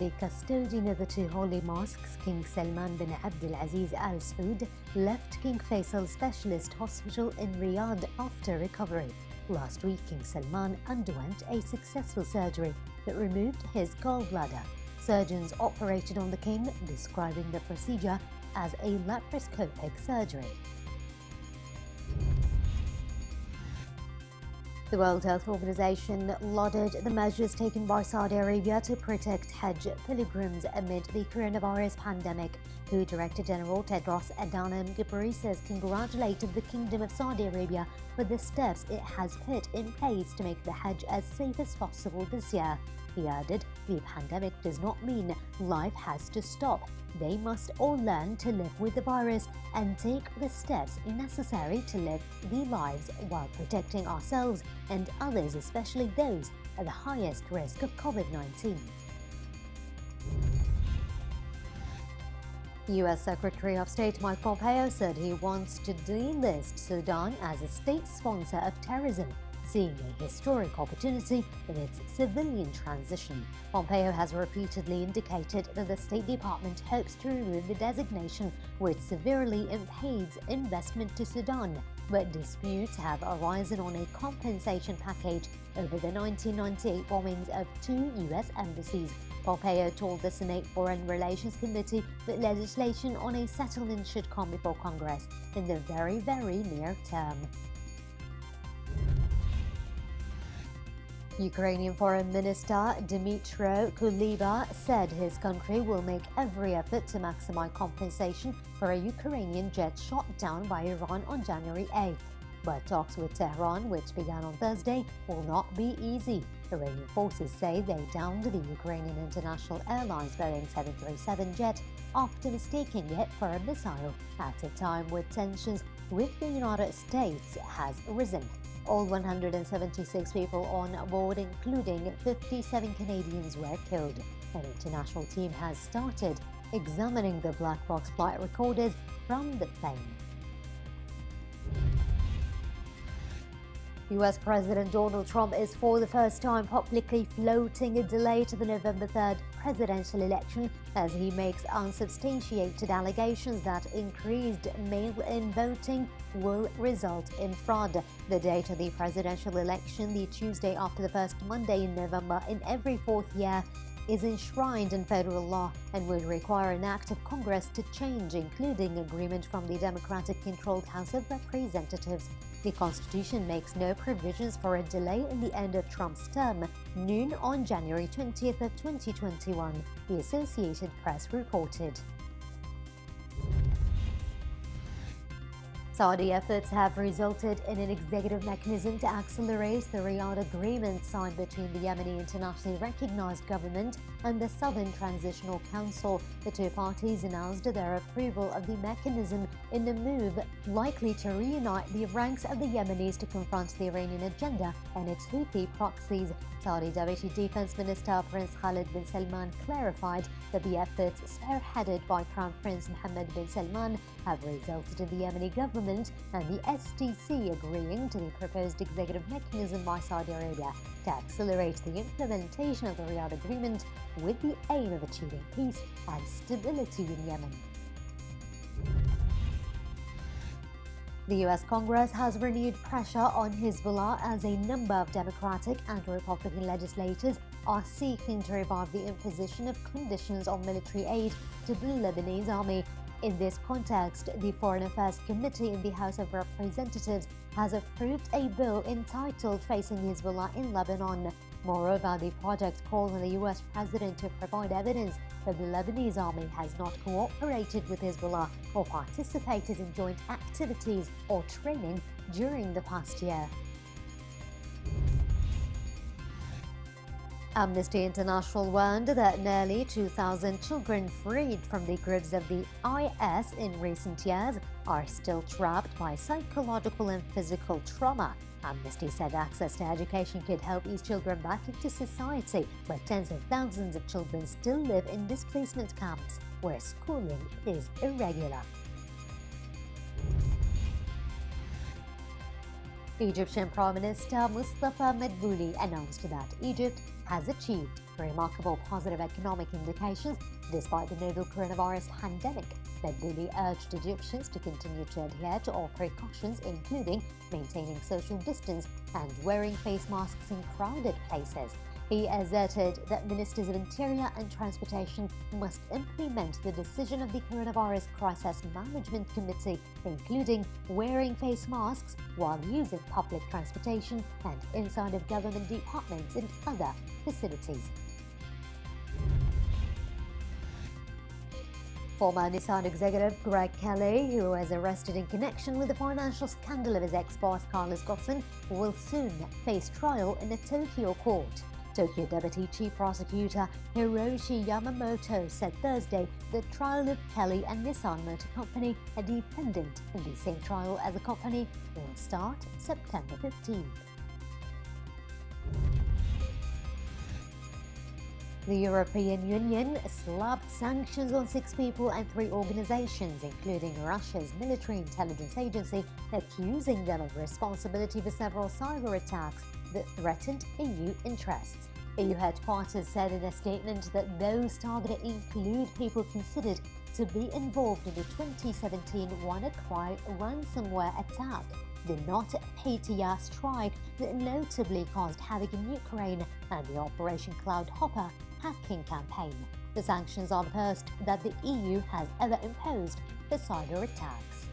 the custodian of the two holy mosques, King Salman bin Abdulaziz Al Saud, left King Faisal Specialist Hospital in Riyadh after recovery. Last week, King Salman underwent a successful surgery that removed his gallbladder. Surgeons operated on the king, describing the procedure as a laparoscopic surgery. The World Health Organization lauded the measures taken by Saudi Arabia to protect Hajj pilgrims amid the coronavirus pandemic. WHO Director General Tedros Adhanom Ghebreyesus congratulated the Kingdom of Saudi Arabia for the steps it has put in place to make the Hajj as safe as possible this year. He added, "The pandemic does not mean life has to stop. They must all learn to live with the virus and take the steps necessary to live their lives while protecting ourselves and others, especially those at the highest risk of COVID-19. U.S. Secretary of State Mike Pompeo said he wants to delist Sudan as a state sponsor of terrorism, seeing a historic opportunity in its civilian transition. Pompeo has repeatedly indicated that the State Department hopes to remove the designation, which severely impedes investment to Sudan, but disputes have arisen on a compensation package over the 1998 bombings of two U.S. embassies. Pompeo told the Senate Foreign Relations Committee that legislation on a settlement should come before Congress in the very near term. Ukrainian Foreign Minister Dmytro Kuleba said his country will make every effort to maximize compensation for a Ukrainian jet shot down by Iran on January 8th. But talks with Tehran, which began on Thursday, will not be easy. Iranian forces say they downed the Ukrainian International Airlines Boeing 737 jet after mistaking it for a missile at a time when tensions with the United States has risen. All 176 people on board, including 57 Canadians, were killed. An international team has started examining the black box flight recorders from the plane. U.S. President Donald Trump is for the first time publicly floating a delay to the November 3rd presidential election as he makes unsubstantiated allegations that increased mail-in voting will result in fraud. The date of the presidential election, the Tuesday after the first Monday in November in every fourth year, is enshrined in federal law and would require an act of Congress to change, including agreement from the Democratic-controlled House of Representatives. The Constitution makes no provisions for a delay in the end of Trump's term, noon on January 20th of 2021, the Associated Press reported. Saudi efforts have resulted in an executive mechanism to accelerate the Riyadh Agreement signed between the Yemeni internationally recognized government and the Southern Transitional Council. The two parties announced their approval of the mechanism in a move likely to reunite the ranks of the Yemenis to confront the Iranian agenda and its Houthi proxies. Saudi Deputy Defense Minister Prince Khalid bin Salman clarified that the efforts spearheaded by Crown Prince Mohammed bin Salman have resulted in the Yemeni government and the STC agreeing to the proposed executive mechanism by Saudi Arabia to accelerate the implementation of the Riyadh Agreement with the aim of achieving peace and stability in Yemen. The U.S. Congress has renewed pressure on Hezbollah as a number of Democratic and Republican legislators are seeking to revive the imposition of conditions on military aid to the Lebanese army. In this context, the Foreign Affairs Committee in the House of Representatives has approved a bill entitled Facing Hezbollah in Lebanon. Moreover, the project called on the U.S. president to provide evidence that the Lebanese army has not cooperated with Hezbollah or participated in joint activities or training during the past year. Amnesty International warned that nearly 2,000 children freed from the grips of the IS in recent years are still trapped by psychological and physical trauma. Amnesty said access to education could help ease children back into society, but tens of thousands of children still live in displacement camps where schooling is irregular. Egyptian Prime Minister Mustafa Madbouli announced that Egypt has achieved remarkable positive economic indications despite the novel coronavirus pandemic. Medluli urged Egyptians to continue to adhere to all precautions, including maintaining social distance and wearing face masks in crowded places. He asserted that Ministers of Interior and Transportation must implement the decision of the Coronavirus Crisis Management Committee, including wearing face masks while using public transportation and inside of government departments and other facilities. Former Nissan executive Greg Kelly, who was arrested in connection with the financial scandal of his ex-boss Carlos Ghosn, will soon face trial in a Tokyo court. Tokyo Deputy Chief Prosecutor Hiroshi Yamamoto said Thursday the trial of Kelly and Nissan Motor Company, a defendant in the same trial as the company, will start September 15th. The European Union slapped sanctions on 6 people and 3 organizations, including Russia's military intelligence agency, accusing them of responsibility for several cyber attacks that threatened EU interests. EU headquarters said in a statement that those targeted include people considered to be involved in the 2017 WannaCry ransomware attack, the NotPetya strike that notably caused havoc in Ukraine, and the Operation Cloudhopper hacking campaign. The sanctions are the first that the EU has ever imposed for cyber attacks.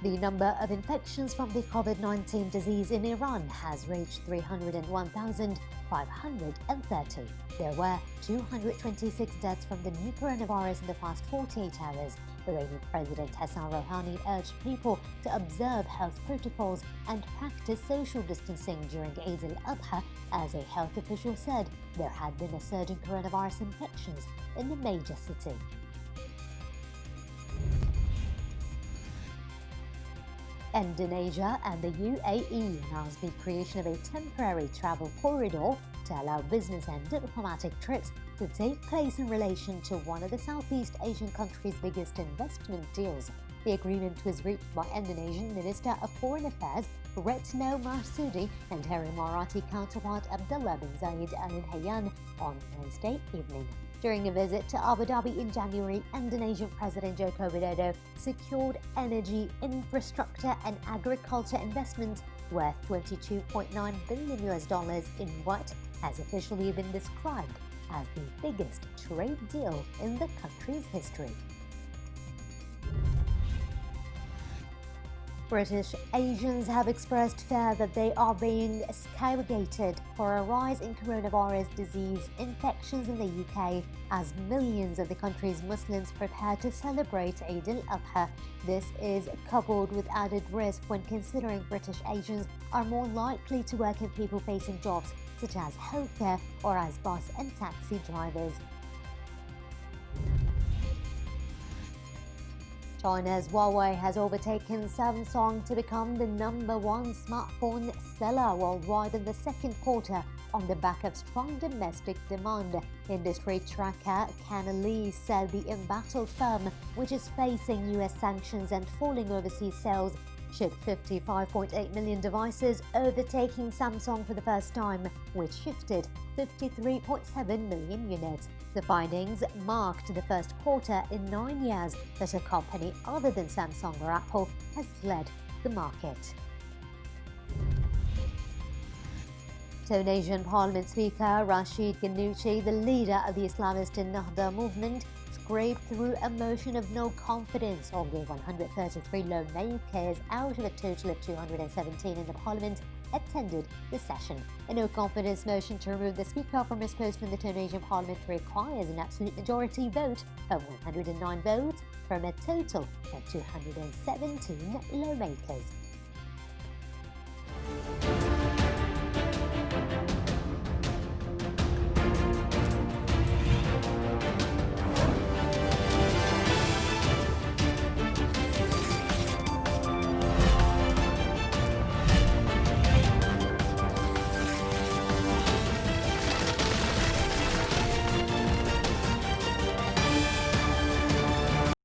The number of infections from the COVID-19 disease in Iran has reached 301,530. There were 226 deaths from the new coronavirus in the past 48 hours. Iranian President Hassan Rouhani urged people to observe health protocols and practice social distancing during Eid al-Adha, as a health official said there had been a surge in coronavirus infections in the major city. Indonesia and the UAE announced the creation of a temporary travel corridor to allow business and diplomatic trips to take place in relation to one of the Southeast Asian countries' biggest investment deals. The agreement was reached by Indonesian Minister of Foreign Affairs Retno Marsudi and her Emirati counterpart Abdullah bin Zayed Al Nahyan on Wednesday evening. During a visit to Abu Dhabi in January, Indonesian President Joko Widodo secured energy, infrastructure and agriculture investments worth $22.9 billion in what has officially been described as the biggest trade deal in the country's history. British Asians have expressed fear that they are being scapegoated for a rise in coronavirus disease infections in the UK as millions of the country's Muslims prepare to celebrate Eid al-Adha. This is coupled with added risk when considering British Asians are more likely to work in people-facing jobs such as healthcare or as bus and taxi drivers. China's Huawei has overtaken Samsung to become the #1 smartphone seller worldwide in the second quarter on the back of strong domestic demand. Industry tracker Canalys said the embattled firm, which is facing US sanctions and falling overseas sales, shipped 55.8 million devices, overtaking Samsung for the first time, which shifted 53.7 million units. The findings marked the first quarter in 9 years that a company other than Samsung or Apple has led the market. Tunisian Parliament Speaker Rachid Ghannouchi, the leader of the Islamist Ennahda movement, scraped through a motion of no confidence of the 133 lawmakers out of a total of 217 in the parliament attended the session. A no-confidence motion to remove the Speaker from his post in the Tunisian Parliament requires an absolute majority vote of 109 votes from a total of 217 lawmakers.